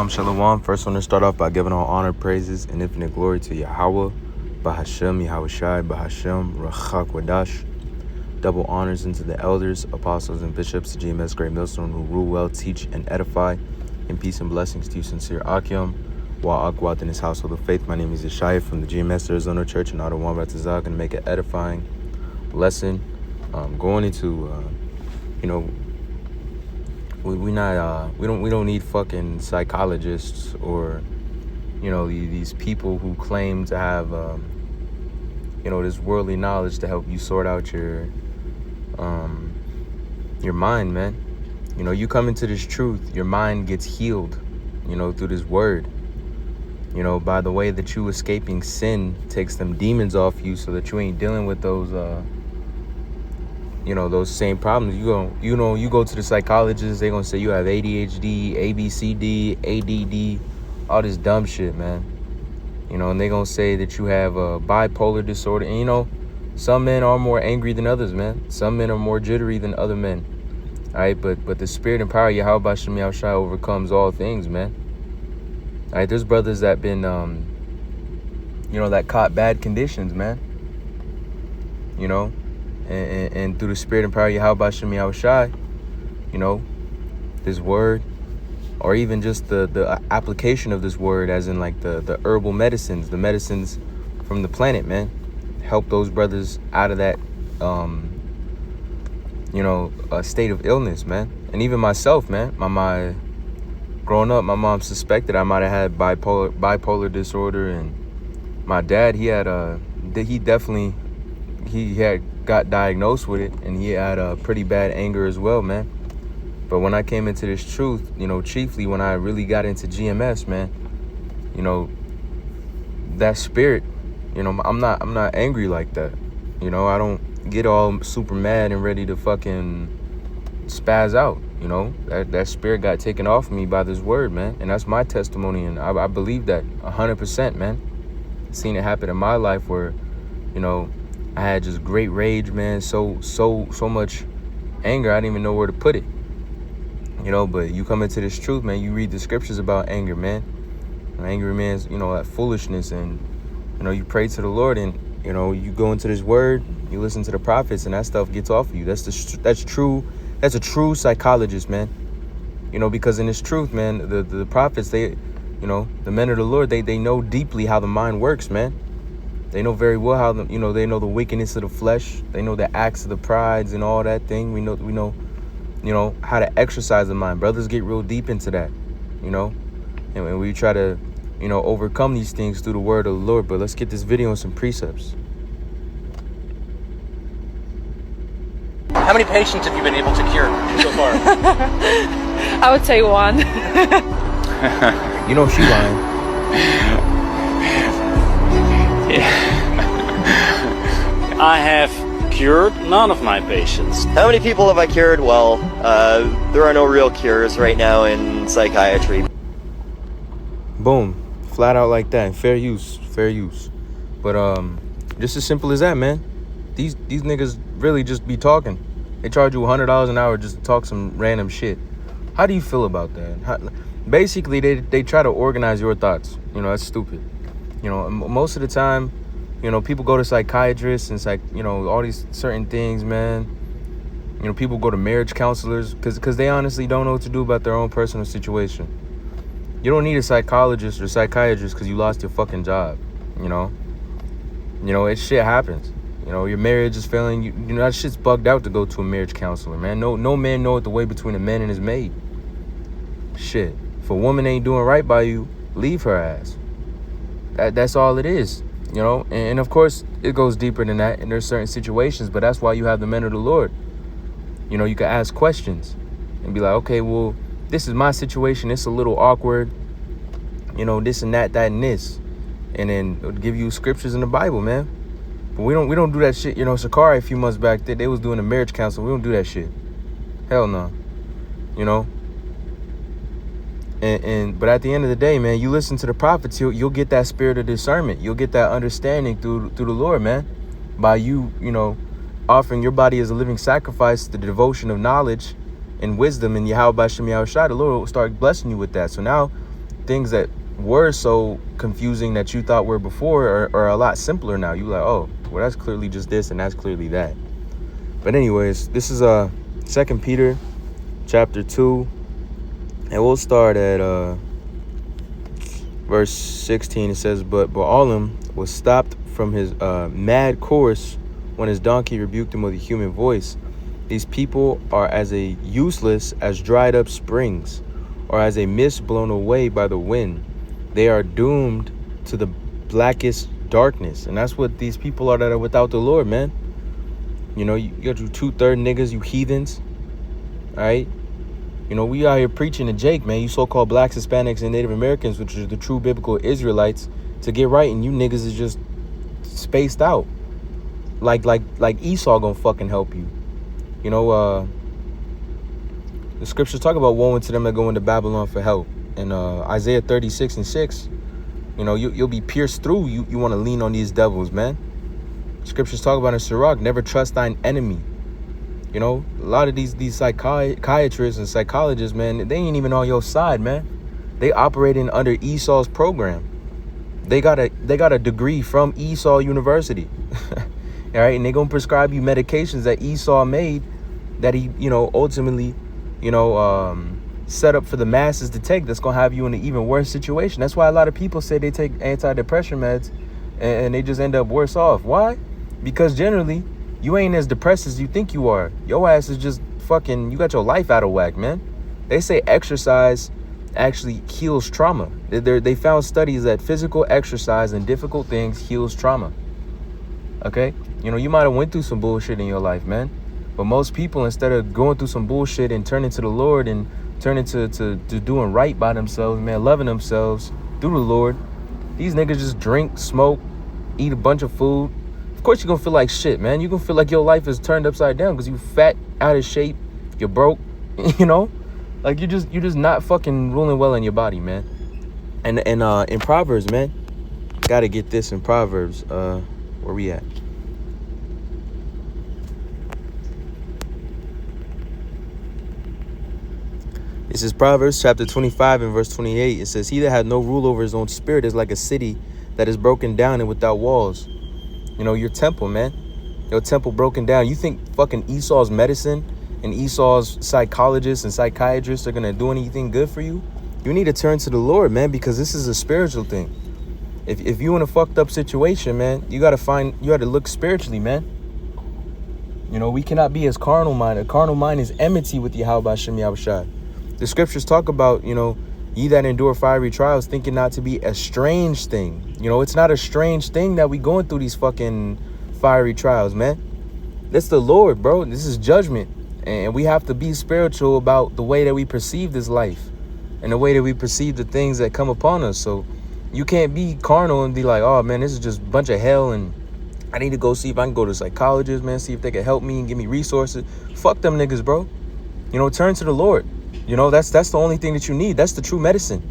Shalom, shalom. First, I want to start off by giving all honor, praises, and infinite glory to Yahweh, Bahashem, Yahushai, Bahashem, Rachak Wadash. Double honors into the elders, apostles, and bishops, the GMS Great Millstone, who rule well, teach, and edify. In peace and blessings to you, sincere Akim, Wa Akwat in his household of faith. My name is Yeshaya from the GMS Arizona Church in Ottawa, Batazak, and make an edifying lesson. Going into, we don't need fucking psychologists or these people who claim to have this worldly knowledge to help you sort out your mind, man. You come into this truth, your mind gets healed through this word, by the way that you escaping sin takes them demons off you so that you ain't dealing with those those same problems. You go to the psychologist, they're gonna say you have ADHD, ABCD, ADD, all this dumb shit, man. And they're gonna say that you have a bipolar disorder. And some men are more angry than others, man. Some men are more jittery than other men. All right, but the spirit and power of Yahweh Bashem Yahushai overcomes all things, man. All right, there's brothers that been that caught bad conditions, man. And through the spirit and power of Yahweh Bashem Yahushai, this word, or even just the application of this word, as in like the herbal medicines, the medicines from the planet, man, help those brothers out of that, a state of illness, man. And even myself, man, my growing up, my mom suspected I might have had bipolar disorder, and my dad, he had got diagnosed with it, and he had pretty bad anger as well, man. But when I came into this truth, chiefly when I really got into GMS, man, that spirit, I'm not angry like that. I don't get all super mad and ready to fucking spaz out. That spirit got taken off me by this word, man. And that's my testimony, and I believe that 100%, man. Seen it happen in my life where, I had just great rage, man. So much anger, I didn't even know where to put it. But you come into this truth, man. You read the scriptures about anger, man. Angry man's, that foolishness, and you pray to the Lord, and you go into this word, you listen to the prophets, and that stuff gets off of you. That's true. That's a true psychologist, man. Because in this truth, man, the prophets, they, the men of the Lord, they know deeply how the mind works, man. They know very well how they know the wickedness of the flesh. They know the acts of the prides and all that thing. We know how to exercise the mind. Brothers get real deep into that, and we try to, overcome these things through the word of the Lord. But let's get this video on some precepts. How many patients have you been able to cure so far? I would say one. She lying. I have cured none of my patients. How many people have I cured? Well, there are no real cures right now in psychiatry. Boom. Flat out like that. Fair use. But just as simple as that, man. These niggas really just be talking. They charge you $100 an hour just to talk some random shit. How do you feel about that? Basically, they try to organize your thoughts. That's stupid. Most of the time, people go to psychiatrists and all these certain things, man. People go to marriage counselors because they honestly don't know what to do about their own personal situation. You don't need a psychologist or psychiatrist because you lost your fucking job. It shit happens. Your marriage is failing. That shit's bugged out to go to a marriage counselor, man. No man know what the way between a man and his maid. Shit. If a woman ain't doing right by you, leave her ass. That's all it is. And of course it goes deeper than that, and there's certain situations, but that's why you have the men of the Lord. You can ask questions and be like, okay, well, this is my situation, it's a little awkward, this and that and this, and then it'll give you scriptures in the Bible, man. But we don't do that shit. Sakari a few months back, they was doing a marriage counsel. We don't do that shit. Hell no. But at the end of the day, man, you listen to the prophets, you'll get that spirit of discernment. You'll get that understanding through the Lord, man. By you, offering your body as a living sacrifice, the devotion of knowledge and wisdom in Yahweh Bashem Yahushai, the Lord will start blessing you with that. So now things that were so confusing that you thought were before are a lot simpler now. You like, oh, well, that's clearly just this and that's clearly that. But anyways, this is 2 Peter chapter 2, and we'll start at verse 16. It says, but Balaam was stopped from his mad course when his donkey rebuked him with a human voice. These people are as useless as dried up springs, or as a mist blown away by the wind. They are doomed to the blackest darkness. And that's what these people are that are without the Lord, man. You know, you got you 2/3 niggas, you heathens. All right? You know, we out here preaching to Jake, man. You so-called blacks, Hispanics, and Native Americans, which are the true biblical Israelites, to get right, and you niggas is just spaced out. Like Esau gonna fucking help you. You know, the scriptures talk about woe unto them that go into Babylon for help. And Isaiah 36:6, you know, you'll be pierced through. You want to lean on these devils, man. Scriptures talk about in Sirach, never trust thine enemy. You know, a lot of these psychiatrists and psychologists, man, they ain't even on your side, man. They operating under Esau's program. They got a degree from Esau University. All right, and they gonna prescribe you medications that Esau made, that he, you know, ultimately, you know, set up for the masses to take. That's gonna have you in an even worse situation. That's why a lot of people say they take antidepressant meds and they just end up worse off. Why? Because generally you ain't as depressed as you think you are. Your ass is just fucking, you got your life out of whack, man. They say exercise actually heals trauma. They found studies that physical exercise and difficult things heals trauma. Okay, you know, you might have went through some bullshit in your life, man. But most people, instead of going through some bullshit and turning to the Lord and turning to doing right by themselves, man, loving themselves through the Lord, these niggas just drink, smoke, eat a bunch of food. Of course you're gonna feel like shit, man. You're gonna feel like your life is turned upside down because you fat, out of shape, you're broke, you know? Like you're just not fucking ruling well in your body, man. And in Proverbs, man, gotta get this in Proverbs. Where we at? This is Proverbs chapter 25 and verse 28. It says, he that had no rule over his own spirit is like a city that is broken down and without walls. You know, your temple, man. Your temple broken down. You think fucking Esau's medicine and Esau's psychologists and psychiatrists are going to do anything good for you? You need to turn to the Lord, man, because this is a spiritual thing. If you in a fucked up situation, man, you got to look spiritually, man. You know, we cannot be as carnal minded. A carnal mind is enmity with Yahweh Hashem Yahushua. The scriptures talk about, you know, ye that endure fiery trials, thinking not to be a strange thing. You know, it's not a strange thing that we going through these fucking fiery trials, man. That's the Lord, bro. This is judgment. And we have to be spiritual about the way that we perceive this life and the way that we perceive the things that come upon us. So you can't be carnal and be like, oh, man, this is just a bunch of hell and I need to go see if I can go to a psychologist, man, see if they can help me and give me resources. Fuck them niggas, bro. You know, turn to the Lord. You know, that's the only thing that you need. That's the true medicine.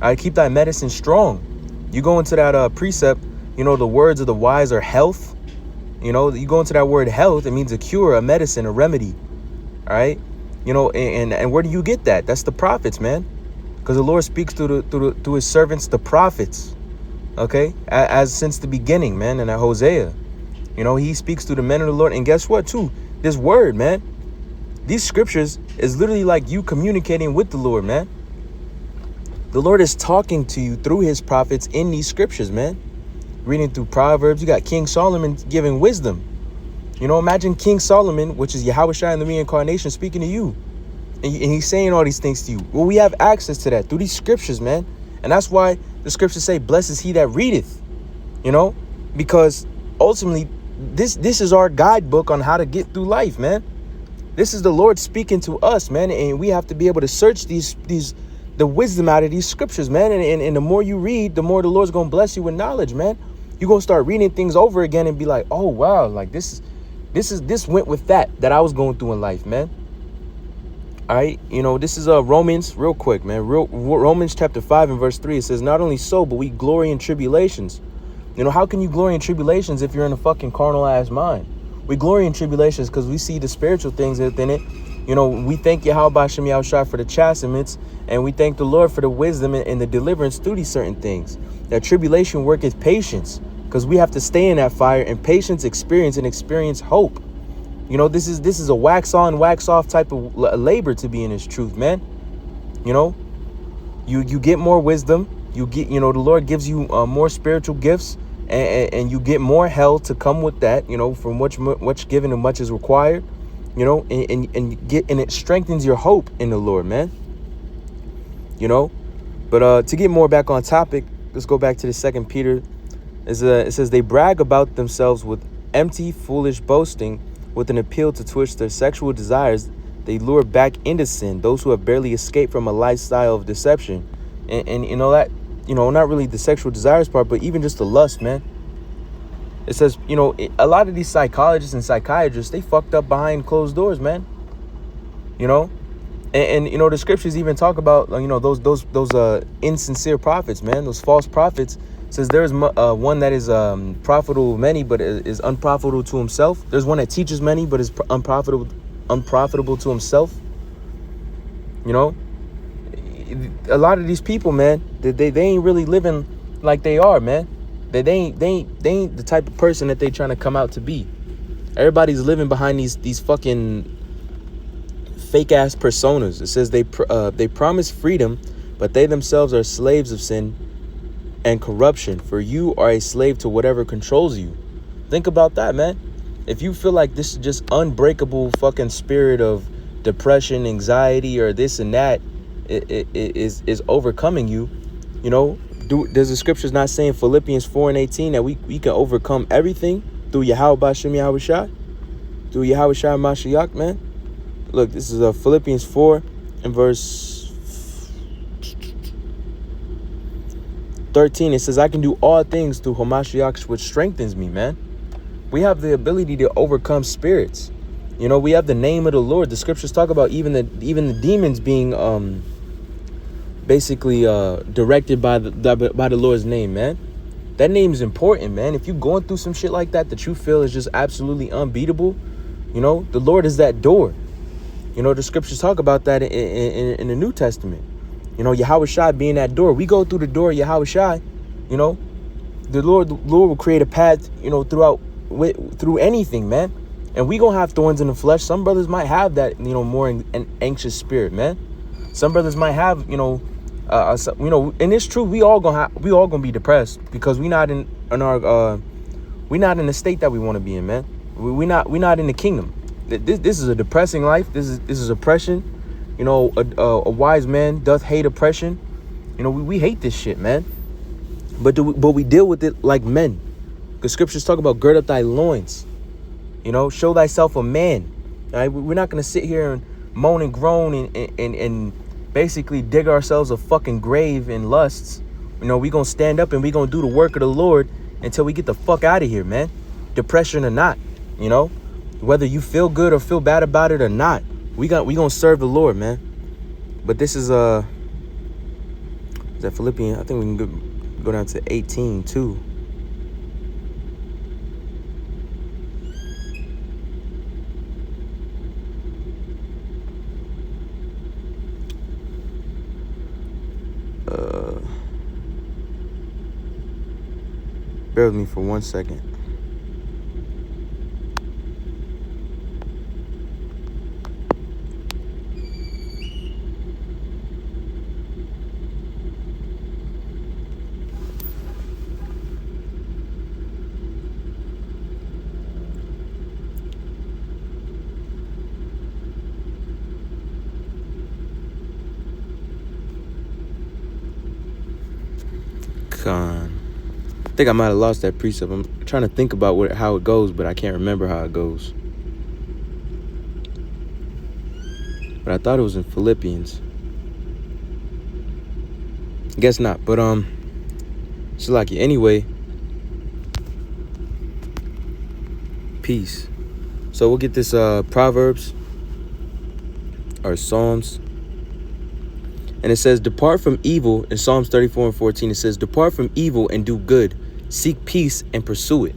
All right, keep that medicine strong. You go into that precept, you know, the words of the wise are health. You know, you go into that word health, it means a cure, a medicine, a remedy. All right, you know, and where do you get that? That's the prophets, man, because the Lord speaks to his servants, the prophets. Okay, as since the beginning, man, and at Hosea, you know, he speaks to the men of the Lord. And guess what, too? This word, man. These scriptures is literally like you communicating with the Lord, man. The Lord is talking to you through his prophets in these scriptures, man. Reading through Proverbs, you got King Solomon giving wisdom. You know, imagine King Solomon, which is Yahushua in the reincarnation, speaking to you. And he's saying all these things to you. Well, we have access to that through these scriptures, man. And that's why the scriptures say, blessed is he that readeth, you know, because ultimately this is our guidebook on how to get through life, man. This is the Lord speaking to us, man, and we have to be able to search the wisdom out of these scriptures, man. And the more you read, the more the Lord's gonna bless you with knowledge, man. You're gonna start reading things over again and be like, oh wow, like this went with that I was going through in life, man. All right, you know, this is Romans, real quick, man. Romans chapter 5 and verse 3. It says, not only so, but we glory in tribulations. You know, how can you glory in tribulations if you're in a fucking carnal ass mind? We glory in tribulations because we see the spiritual things within it, You know, we thank Yahweh Hashem Yahushua for the chastisements, and we thank the Lord for the wisdom and the deliverance through these certain things. That tribulation worketh patience, because we have to stay in that fire, and patience experience hope. You know, this is a wax on, wax off type of labor to be in this truth, man. You know, you get more wisdom, you get, the Lord gives you more spiritual gifts, and you get more hell to come with that. From much given and much is required. And it strengthens your hope in the Lord, man. But to get more back on topic, let's go back to the 2 Peter. It says they brag about themselves with empty, foolish boasting, with an appeal to twitch their sexual desires. They lure back into sin those who have barely escaped from a lifestyle of deception, and not really the sexual desires part, but even just the lust, man. It says, a lot of these psychologists and psychiatrists, they fucked up behind closed doors, man. And the scriptures even talk about, those insincere prophets, man, those false prophets. It says there's one that is profitable to many, but is unprofitable to himself. There's one that teaches many, but is unprofitable to himself. A lot of these people, man, they ain't really living like they are, man. They ain't the type of person that they trying to come out to be. Everybody's living behind these fucking fake ass personas. It says they promise freedom, but they themselves are slaves of sin and corruption. For you are a slave to whatever controls you. Think about that, man. If you feel like this is just unbreakable fucking spirit of depression, anxiety, or this and that is overcoming you, does the scriptures not say in Philippians 4:18 that we can overcome everything through Yahweh Bashem Yahushua? Through Yahweh Shai Mashiach, man? Look, this is Philippians 4 and verse 13. It says, I can do all things through Hamashiach, which strengthens me, man. We have the ability to overcome spirits. We have the name of the Lord. The scriptures talk about even the demons being basically directed by the Lord's name, man. That name is important, man. If you're going through some shit like that you feel is just absolutely unbeatable, the Lord is that door. The scriptures talk about that in the New Testament. Yahweh Shai being that door. We go through the door of Yahweh Shai, the Lord will create a path, through anything, man. And we gonna have thorns in the flesh. Some brothers might have that, more an anxious spirit, man. Some brothers might have, and it's true. We all gonna be depressed because we not in the state that we want to be in, man. We not in the kingdom. This is a depressing life. This is oppression. A wise man doth hate oppression. We hate this shit, man. But we deal with it like men. Because scriptures talk about gird up thy loins. Show thyself a man. All right? We're not gonna sit here and moan and groan and basically dig ourselves a fucking grave in lusts. We gonna stand up and we gonna do the work of the Lord until we get the fuck out of here, man. Depression or not, whether you feel good or feel bad about it or not, we gonna serve the Lord, man. But this is that Philippians? I think we can go down to 18 too. Bear with me for 1 second. I think I might have lost that precept. I'm trying to think about how it goes, but I can't remember how it goes. But I thought it was in Philippians. Guess not. But Shalaki. Anyway, peace. So we'll get this Proverbs or Psalms. And it says, depart from evil. In Psalms 34 and 14, it says, depart from evil and do good. Seek peace and pursue it.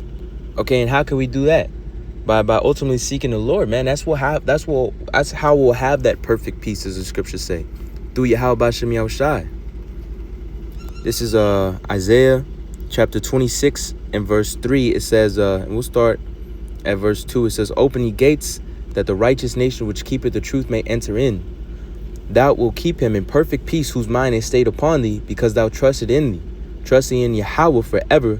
Okay, and how can we do that? by ultimately seeking the Lord, man. That's how we'll have that perfect peace, as the scriptures say, through Yahweh B'Shem Yahushai. This is Isaiah chapter 26 and verse 3. It says, and we'll start at verse 2. It says, "Open ye gates, that the righteous nation which keepeth the truth may enter in. Thou wilt keep him in perfect peace, whose mind is stayed upon thee, because thou trusted in thee. Trusting in Yahweh forever,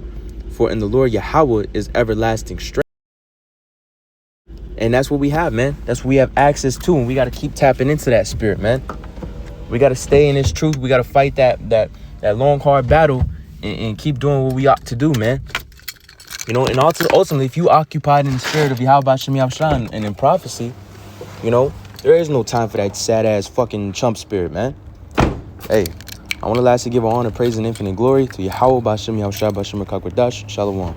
for in the Lord Yahweh is everlasting strength." And that's what we have, man. That's what we have access to, and we got to keep tapping into that spirit, man. We got to stay in this truth. We got to fight that long, hard battle and keep doing what we ought to do, man. You know, and ultimately, if you occupied in the spirit of Yahweh B'Shem Yahushua and in prophecy, you know, there is no time for that sad-ass fucking chump spirit, man. Hey, I want to lastly give honor, praise, and infinite glory to Yahweh B'Shem Yahushua B'Shem Rakakwadash. Shalom.